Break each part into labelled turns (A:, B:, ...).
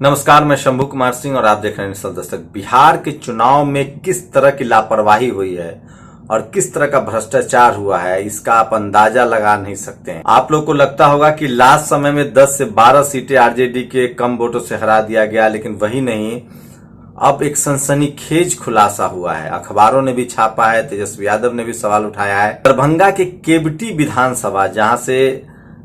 A: नमस्कार, मैं शंभू कुमार सिंह और आप देख रहे हैं निश्चल दस्तक। बिहार के चुनाव में किस तरह की लापरवाही हुई है और किस तरह का भ्रष्टाचार हुआ है, इसका आप अंदाजा लगा नहीं सकते हैं। आप लोग को लगता होगा कि लास्ट समय में 10 से 12 सीटें आरजेडी के कम वोटों से हरा दिया गया, लेकिन वही नहीं, अब एक सनसनीखेज खुलासा हुआ है। अखबारों ने भी छापा है, तेजस्वी यादव ने भी सवाल उठाया है। दरभंगा के केवटी विधानसभा, जहां से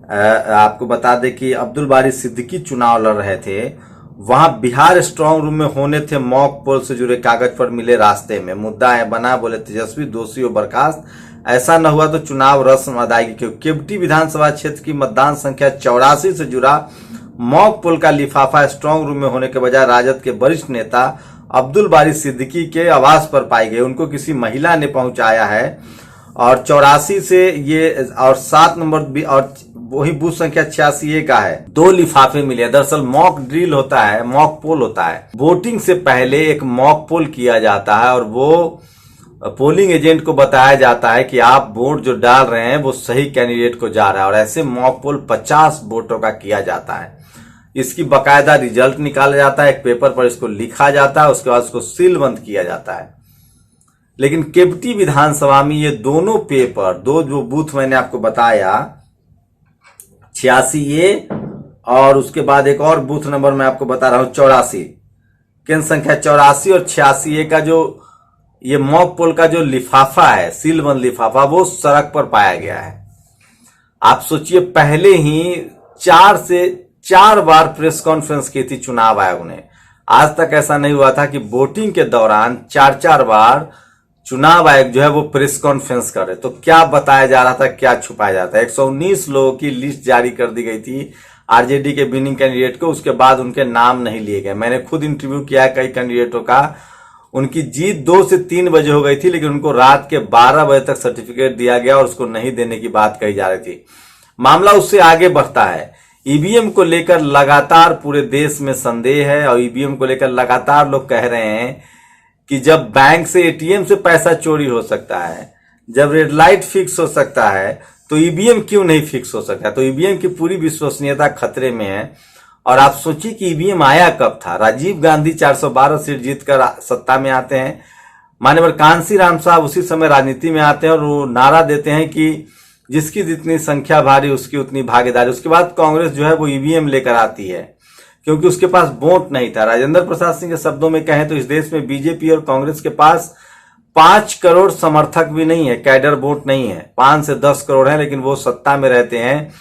A: आपको बता दें कि अब्दुल बारी सिद्दीकी चुनाव लड़ रहे थे, वहां बिहार स्ट्रांग रूम में होने थे मॉक पोल से जुड़े कागज पर मिले रास्ते में। मुद्दा है बना, बोले तेजस्वी दोषी हो बर्खास्त, ऐसा न हुआ तो चुनाव रस्म अदायगी। क्योंकि केवटी विधानसभा क्षेत्र की मतदान संख्या 84 से जुड़ा मॉक पोल का लिफाफा स्ट्रांग रूम में होने के बजाय राजद के वरिष्ठ नेता अब्दुल बारी सिद्दीकी के आवास पर पाई गई। उनको किसी महिला ने पहुंचाया है और 84 से ये और 7 नंबर और वही बूथ संख्या 86A का है। 2 लिफाफे मिले। दरअसल मॉक ड्रिल होता है, मॉक पोल होता है। वोटिंग से पहले एक मॉक पोल किया जाता है और वो पोलिंग एजेंट को बताया जाता है कि आप वोट जो डाल रहे हैं वो सही कैंडिडेट को जा रहा है। और ऐसे मॉक पोल 50 वोटों का किया जाता है। इसकी बकायदा रिजल्ट निकाला जाता है, एक पेपर पर इसको लिखा जाता है, उसके बाद उसको सीलबंद किया जाता है। लेकिन केवटी विधानसभा में ये दोनों पेपर, दो जो बूथ मैंने आपको बताया 86A और उसके बाद एक और बूथ नंबर मैं आपको बता रहा हूं 84, केंद्र संख्या 84 और 86A का जो ये मॉक पोल का जो लिफाफा है, सीलबंद लिफाफा, वो सड़क पर पाया गया है। आप सोचिए, पहले ही 4 से 4 बार प्रेस कॉन्फ्रेंस की थी चुनाव आयोग ने। आज तक ऐसा नहीं हुआ था कि वोटिंग के दौरान 4-4 बार चुनाव आयोग जो है वो प्रेस कॉन्फ्रेंस करे। तो क्या बताया जा रहा था, क्या छुपाया जाता है। 119 लोगों की लिस्ट जारी कर दी गई थी आरजेडी के विनिंग कैंडिडेट को, उसके बाद उनके नाम नहीं लिए गए। मैंने खुद इंटरव्यू किया है कई कैंडिडेटों का। उनकी जीत 2 से 3 बजे हो गई थी, लेकिन उनको रात के 12 बजे तक सर्टिफिकेट दिया गया और उसको नहीं देने की बात कही जा रही थी। मामला उससे आगे बढ़ता है। ईवीएम को लेकर लगातार पूरे देश में संदेह है और ईवीएम को लेकर लगातार लोग कह रहे हैं कि जब बैंक से एटीएम से पैसा चोरी हो सकता है, जब रेड लाइट फिक्स हो सकता है, तो ईवीएम क्यों नहीं फिक्स हो सकता। तो ईवीएम की पूरी विश्वसनीयता खतरे में है। और आप सोचिए कि ईवीएम आया कब था। राजीव गांधी 412 सीट जीतकर सत्ता में आते हैं। मान्यवर कांसी राम साहब उसी समय राजनीति में आते हैं और वो नारा देते हैं कि जिसकी जितनी संख्या भारी उसकी उतनी भागीदारी। उसके बाद कांग्रेस जो है वो ईवीएम लेकर आती है, क्योंकि उसके पास वोट नहीं था। राजेंद्र प्रसाद सिंह के शब्दों में कहें तो इस देश में बीजेपी और कांग्रेस के पास 5 करोड़ समर्थक भी नहीं है, कैडर वोट नहीं है। 5 से 10 करोड़ है, लेकिन वो सत्ता में रहते हैं।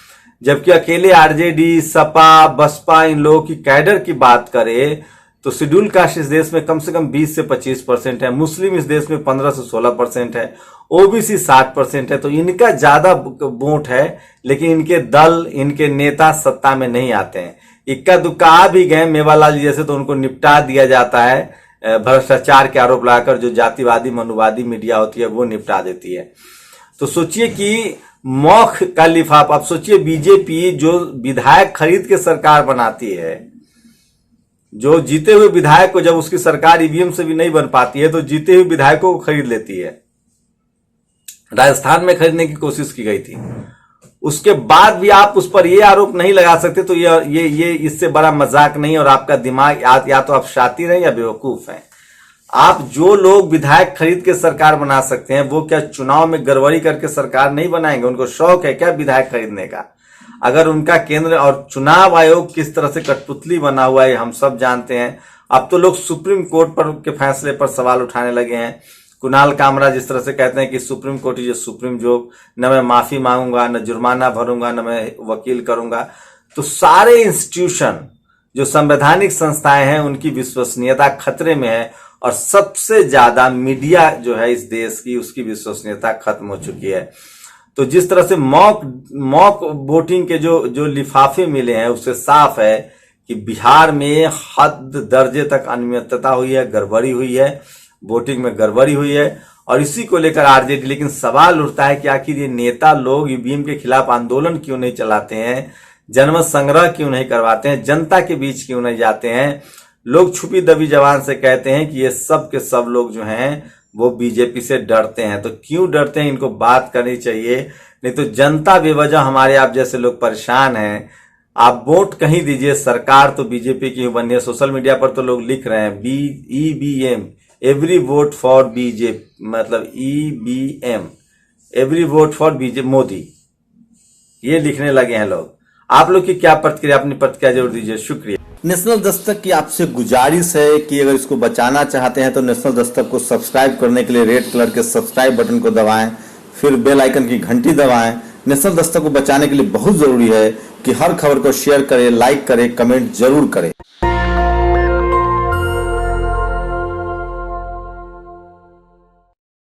A: जबकि अकेले आरजेडी, सपा, बसपा, इन लोगों की कैडर की बात करें तो शेड्यूल कास्ट इस देश में कम से कम 20 से 25% है, मुस्लिम इस देश में 15 से 16% है, ओबीसी 60% है। तो इनका ज्यादा वोट है, लेकिन इनके दल, इनके नेता सत्ता में नहीं आते हैं। इक्का दुक्का आ भी गए मेवालाल जैसे, तो उनको निपटा दिया जाता है भ्रष्टाचार के आरोप लगाकर। जो जातिवादी मनुवादी मीडिया होती है वो निपटा देती है। तो सोचिए कि मॉक का लिफाफा, आप सोचिए बीजेपी जो विधायक खरीद के सरकार बनाती है, जो जीते हुए विधायक को, जब उसकी सरकार ईवीएम से भी नहीं बन पाती है तो जीते हुए विधायकों को खरीद लेती है। राजस्थान में खरीदने की कोशिश की गई थी, उसके बाद भी आप उस पर ये आरोप नहीं लगा सकते। तो ये इससे बड़ा मजाक नहीं। और आपका दिमाग या तो आप शातिर हैं या बेवकूफ हैं। आप जो लोग विधायक खरीद के सरकार बना सकते हैं, वो क्या चुनाव में गड़बड़ी करके सरकार नहीं बनाएंगे। उनको शौक है क्या विधायक खरीदने का। अगर उनका केंद्र और चुनाव आयोग किस तरह से कठपुतली बना हुआ है हम सब जानते हैं। अब तो लोग सुप्रीम कोर्ट पर के फैसले पर सवाल उठाने लगे हैं। कुणाल कामरा जिस तरह से कहते हैं कि supreme court is supreme joke, न मैं माफी मांगूंगा, न जुर्माना भरूंगा, न मैं वकील करूंगा। तो सारे इंस्टीट्यूशन जो संवैधानिक संस्थाएं हैं उनकी विश्वसनीयता खतरे में है। और सबसे ज्यादा मीडिया जो है इस देश की, उसकी विश्वसनीयता खत्म हो चुकी है। तो जिस तरह से मॉक वोटिंग के जो लिफाफे मिले हैं, उससे साफ है कि बिहार में हद दर्जे तक अनियमितता हुई है, गड़बड़ी हुई है, वोटिंग में गड़बड़ी हुई है। और इसी को लेकर आरजेडी, लेकिन सवाल उठता है कि आखिर ये नेता लोग ईवीएम के खिलाफ आंदोलन क्यों नहीं चलाते हैं, जनमत संग्रह क्यों नहीं करवाते हैं, जनता के बीच क्यों नहीं जाते हैं। लोग छुपी दबी जबान से कहते हैं कि ये सब के सब लोग जो हैं वो बीजेपी से डरते हैं। तो क्यों डरते हैं, इनको बात करनी चाहिए। नहीं तो जनता बेवजह हमारे आप जैसे लोग परेशान हैं। आप वोट कहीं दीजिए, सरकार तो बीजेपी की बनी है। सोशल मीडिया पर तो लोग लिख रहे हैं EVM, every vote for BJP, मतलब EVM, every vote for BJP Modi, ये लिखने लगे हैं लोग। आप लोग की क्या प्रतिक्रिया, अपनी प्रतिक्रिया जरूर दीजिए। शुक्रिया। नेशनल दस्तक की आपसे गुजारिश है कि अगर इसको बचाना चाहते हैं तो नेशनल दस्तक को सब्सक्राइब करने के लिए रेड कलर के सब्सक्राइब बटन को दबाएं, फिर बेल आइकन की घंटी दबाएं। नेशनल दस्तक को बचाने के लिए बहुत जरूरी है कि हर खबर को शेयर करें, लाइक करें, कमेंट जरूर करें।